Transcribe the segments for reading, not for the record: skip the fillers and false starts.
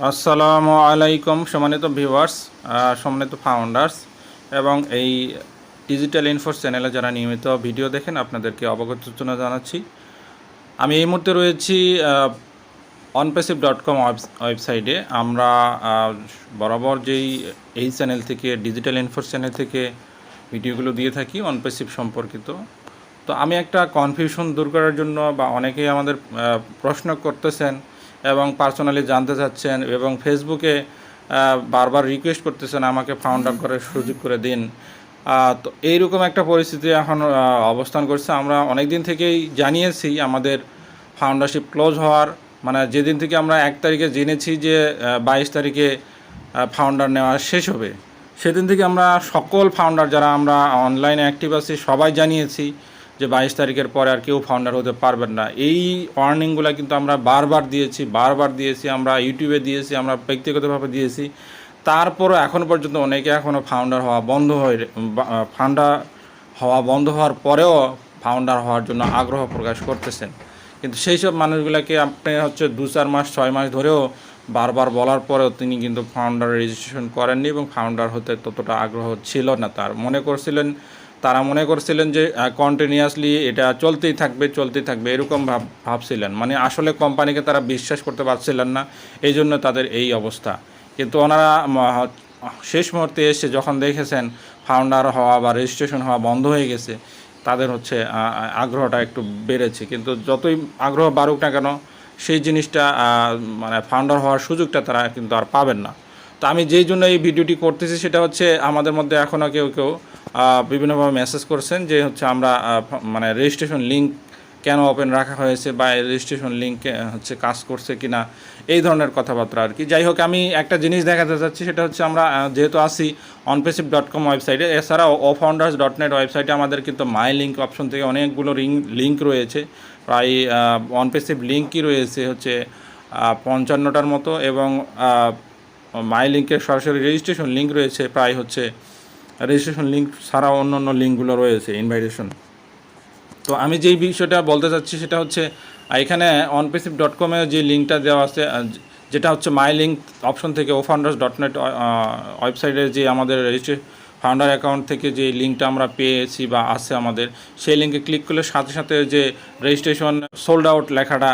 আসসালামু আলাইকুম সম্মানিত ভিউয়ার্স, সম্মানিত ফাউন্ডার্স এবং এই ডিজিটাল ইনফোর্স চ্যানেলে যারা নিয়মিত ভিডিও দেখেন আপনাদেরকে অবগত সূচনা জানাচ্ছি। আমি এই মুহূর্তে রয়েছি ONPASSIVE.com ওয়েবসাইটে। আমরা বরাবর যেই এই চ্যানেল থেকে ডিজিটাল ইনফোর্স চ্যানেল থেকে ভিডিওগুলো দিয়ে থাকি ONPASSIVE সম্পর্কিত। তো আমি একটা কনফিউশন দূর করার জন্য বা অনেকেই আমাদের প্রশ্ন করতেছেন এবং পার্সোনালি জানতে চাচ্ছেন এবং ফেসবুকে বারবার রিকোয়েস্ট করতেছেন আমাকে ফাউন্ডার করার সুযোগ করে দিন। তো এইরকম একটা পরিস্থিতি এখন অবস্থান করছে। আমরা অনেক দিন থেকেই জানিয়েছি আমাদের ফাউন্ডারশিপ ক্লোজ হওয়ার, মানে যেদিন থেকে আমরা 1 তারিখে জেনেছি যে 22 তারিখে ফাউন্ডার নেওয়া শেষ হবে, সেদিন থেকে আমরা সকল ফাউন্ডার যারা আমরা অনলাইনে অ্যাক্টিভ আছি সবাই জানিয়েছি যে 22 তারিখের পরে আর কেউ ফাউন্ডার হতে পারবেন না। এই ওয়ার্নিংগুলো কিন্তু আমরা বারবার দিয়েছি, আমরা ইউটিউবে দিয়েছি, আমরা ব্যক্তিগতভাবে দিয়েছি। তারপরও এখনও পর্যন্ত অনেকে এখনও ফাউন্ডার হওয়ার পরেও ফাউন্ডার হওয়ার জন্য আগ্রহ প্রকাশ করতেছেন। কিন্তু সেই সব মানুষগুলোকে আপনি 2-4 মাস 6 মাস ধরেও বারবার বলার পরেও তিনি কিন্তু ফাউন্ডার রেজিস্ট্রেশন করেননি এবং ফাউন্ডার হতে ততটা আগ্রহ ছিল না। তারা মনে করছিলেন যে কন্টিনিউয়াসলি এটা চলতেই থাকবে এরকম ভাবছিলেন। মানে আসলে কোম্পানিকে তারা বিশ্বাস করতে পারছিলেন না, এই জন্য তাদের এই অবস্থা। কিন্তু ওনারা শেষ মুহূর্তে এসে যখন দেখেছেন ফাউন্ডার হওয়া বা রেজিস্ট্রেশন হওয়া বন্ধ হয়ে গেছে, তাদের আগ্রহটা একটু বেড়েছে। কিন্তু যতই আগ্রহ বাড়ুক না কেন, সেই জিনিসটা মানে ফাউন্ডার হওয়ার সুযোগটা তারা কিন্তু আর পাবেন না। তো আমি যেই জন্য এই ভিডিওটি করতেছি সেটা হচ্ছে, আমাদের মধ্যে এখনও কেউ বিভিন্নভাবে মেসেজ করছেন যে আমরা মানে রেজিস্ট্রেশন লিঙ্ক কেন ওপেন রাখা হয়েছে বা রেজিস্ট্রেশন লিঙ্কে কাজ করছে কি না, এই ধরনের কথাবার্তা আর কি। যাই হোক, আমি একটা জিনিস দেখাতে চাচ্ছি, সেটা হচ্ছে আমরা যেহেতু আসি ONPASSIVE.com ওয়েবসাইটে, এছাড়াও ofounders.net ওয়েবসাইটে আমাদের কিন্তু মাই লিঙ্ক অপশন থেকে অনেকগুলো লিঙ্ক রয়েছে। প্রায় ONPASSIVE লিঙ্কই রয়েছে 55টার মতো, এবং মাই লিঙ্কের সরাসরি রেজিস্ট্রেশন লিঙ্ক রয়েছে প্রায় রেজিস্ট্রেশন লিঙ্ক ছাড়াও অন্য লিঙ্কগুলো রয়েছে ইনভাইটেশন। তো আমি যেই বিষয়টা বলতে চাচ্ছি সেটা হচ্ছে, এখানে ONPASSIVE.com যে লিঙ্কটা দেওয়া আছে, যেটা মাই লিঙ্ক অপশন থেকে ofounders.net ওয়েবসাইটে যে আমাদের ফাউন্ডার অ্যাকাউন্ট থেকে যে লিঙ্কটা আমরা পেয়েছি বা আছে আমাদের, সেই লিঙ্কে ক্লিক করলে সাথে সাথে যে রেজিস্ট্রেশন সোল্ড আউট লেখাটা,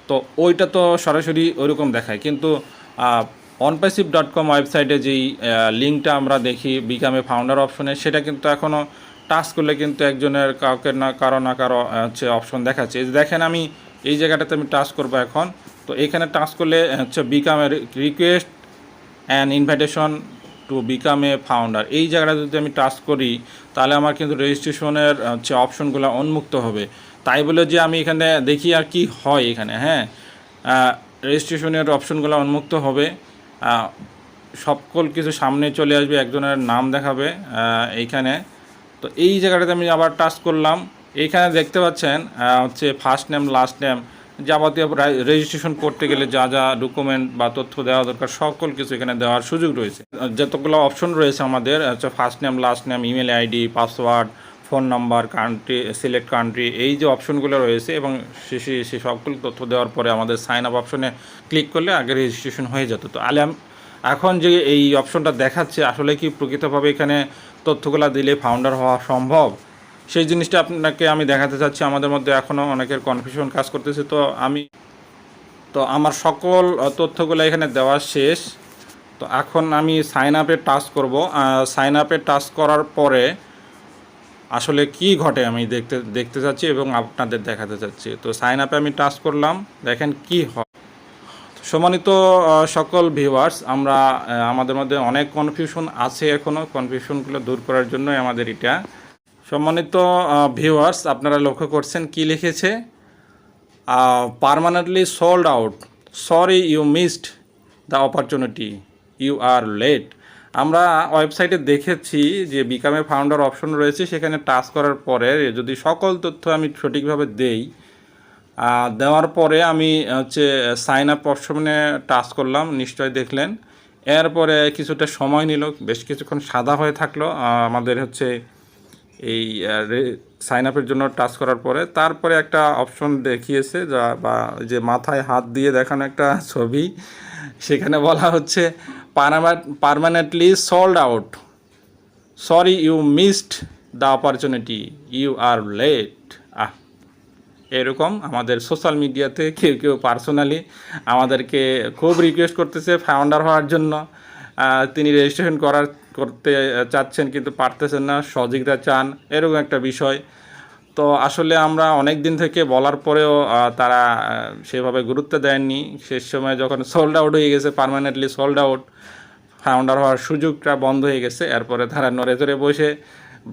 তো ওইটা তো সরাসরি ওইরকম দেখায়। কিন্তু ONPASSIVE.com ওয়েবসাইটে যেই লিঙ্কটা আমরা দেখি বিকামে ফাউন্ডার অপশনে, সেটা কিন্তু এখনও টাচ করলে কিন্তু একজনের কারো না কারো অপশন দেখাচ্ছে। দেখেন, আমি এই জায়গাটাতে আমি টাচ করবো এখন। তো এখানে টাচ করলে বিকামের request and invitation to become a founder, এই জায়গাটা যদি আমি টাচ করি তাহলে আমার কিন্তু রেজিস্ট্রেশনের অপশনগুলো উন্মুক্ত হবে। তাই বলে যে আমি এখানে দেখি আর কি হয় এখানে, রেজিস্ট্রেশনের অপশনগুলো উন্মুক্ত হবে, সকল কিছু সামনে চলে আসবে, একজনের নাম দেখাবে এইখানে। তো এই জায়গাটাতে আমি আবার টাচ করলাম। এইখানে দেখতে পাচ্ছেন ফার্স্ট নেম, লাস্ট নেম, যাবতীয় রেজিস্ট্রেশন করতে গেলে যা যা ডকুমেন্ট বা তথ্য দেওয়া দরকার সকল কিছু এখানে দেওয়ার সুযোগ রয়েছে। যতগুলো অপশন রয়েছে আমাদের first name, last name, email ID, password, phone number, country, select country, এই যে অপশনগুলো রয়েছে, এবং শেষে সে সকল তথ্য দেওয়ার পরে আমাদের সাইন আপ অপশনে ক্লিক করলে আগে রেজিস্ট্রেশন হয়ে যেত। তো এখন যে এই অপশনটা দেখাচ্ছে, আসলে কি প্রকৃতভাবে এখানে তথ্যগুলো দিলে ফাউন্ডার হওয়া সম্ভব, সেই জিনিসটা আপনাকে আমি দেখাতে চাচ্ছি। আমাদের মধ্যে এখনও অনেকের কনফিউশন কাজ করতেছে। তো আমার সকল তথ্যগুলো এখানে দেওয়া শেষ। তো এখন আমি সাইন আপে টাচ করব। সাইন আপে টাচ করার পরে আসলে কি ঘটে আমি দেখতে চাচ্ছি এবং আপনাদের দেখাতে চাচ্ছি। তো সাইন আপে আমি টাচ করলাম, দেখেন কি হয়। সম্মানিত সকল ভিউয়ার্স, আমাদের মধ্যে অনেক কনফিউশন আছে, এখনও কনফিউশনগুলো দূর করার জন্যই আমাদের এটা। সম্মানিত ভিউয়ার্স, আপনারা লক্ষ্য করছেন কি লিখেছে, permanently sold out, sorry you missed the opportunity, you are late. আমরা ওয়েবসাইটে দেখেছি যে বিকামে ফাউন্ডার অপশন রয়েছে, সেখানে টাচ করার পরে যদি সকল তথ্য আমি সঠিকভাবে দেওয়ার পরে আমি সাইন আপ অপশনে টাচ করলাম, নিশ্চয় দেখলেন। এরপরে কিছুটা সময় নিল, বেশ কিছুক্ষণ সাদা হয়ে থাকলো আমাদের এই সাইন আপের জন্য টাচ করার পরে। তারপরে একটা অপশন দেখিয়েছে বা যে মাথায় হাত দিয়ে দেখানো একটা ছবি, সেখানে বলা হচ্ছে permanently sold out, sorry you missed the opportunity, you are late. এরকম আমাদের সোশ্যাল মিডিয়াতে কেউ কেউ পার্সোনালি আমাদেরকে খুব রিকোয়েস্ট করতেছে ফাউন্ডার হওয়ার জন্য। তিনি রেজিস্ট্রেশন করতে চাচ্ছেন কিন্তু পারতেছেন না, সহযোগিতা চান, এরকম একটা বিষয়। তো আসলে আমরা অনেক দিন থেকে বলার পরেও তারা সেভাবে গুরুত্ব দেননি। শেষ সময় যখন সোল্ড আউট হয়ে গেছে, পার্মানেন্টলি সোল্ড আউট, ফাউন্ডার হওয়ার সুযোগটা বন্ধ হয়ে গেছে, এরপরে তারা নড়ে চড়ে বসে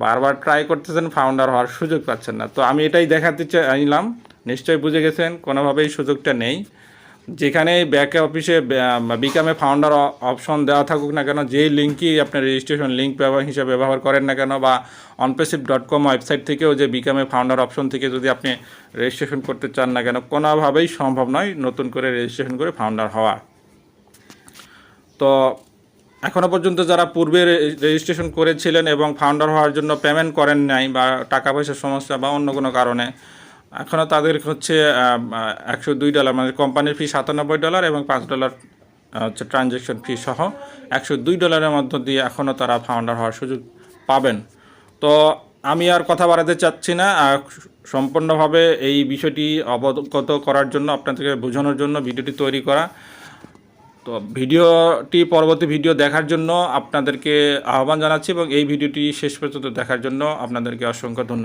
বারবার ট্রাই করতেছেন, ফাউন্ডার হওয়ার সুযোগ পাচ্ছেন না। তো আমি এটাই দেখাতে চাইলাম, নিশ্চয়ই বুঝে গেছেন কোনোভাবেই সুযোগটা নেই। যেখানে ব্যাক অফিসে বিকামে ফাউন্ডার অপশন দেওয়া থাকুক না কেন, যেই লিঙ্কই আপনার রেজিস্ট্রেশন লিঙ্ক হিসেবে ব্যবহার করেন না কেন, বা onpassive.com ওয়েবসাইট থেকেও যে বিকামে ফাউন্ডার অপশন থেকে যদি আপনি রেজিস্ট্রেশন করতে চান না কেন, কোনোভাবেই সম্ভব নয় নতুন করে রেজিস্ট্রেশন করে ফাউন্ডার হওয়া। তো এখনও পর্যন্ত যারা পূর্বে রেজিস্ট্রেশন করেছিলেন এবং ফাউন্ডার হওয়ার জন্য পেমেন্ট করেন নাই, বা টাকা পয়সার সমস্যা বা অন্য কোনো কারণে, এখনও তাদের হচ্ছে $102, মানে কোম্পানির ফি $97 এবং $5 হচ্ছে ট্রানজ্যাকশন ফি সহ $102 মধ্য দিয়ে এখনও তারা ফাউন্ডার হওয়ার সুযোগ পাবেন। তো আমি আর কথা বাড়াতে চাচ্ছি না, সম্পূর্ণভাবে এই বিষয়টি অবগত করার জন্য, আপনাদেরকে বোঝানোর জন্য ভিডিওটি তৈরি করা। তো পরবর্তী ভিডিও দেখার জন্য আপনাদেরকে আহ্বান জানাচ্ছি এবং এই ভিডিওটি শেষ পর্যন্ত দেখার জন্য আপনাদেরকে অসংখ্য ধন্যবাদ।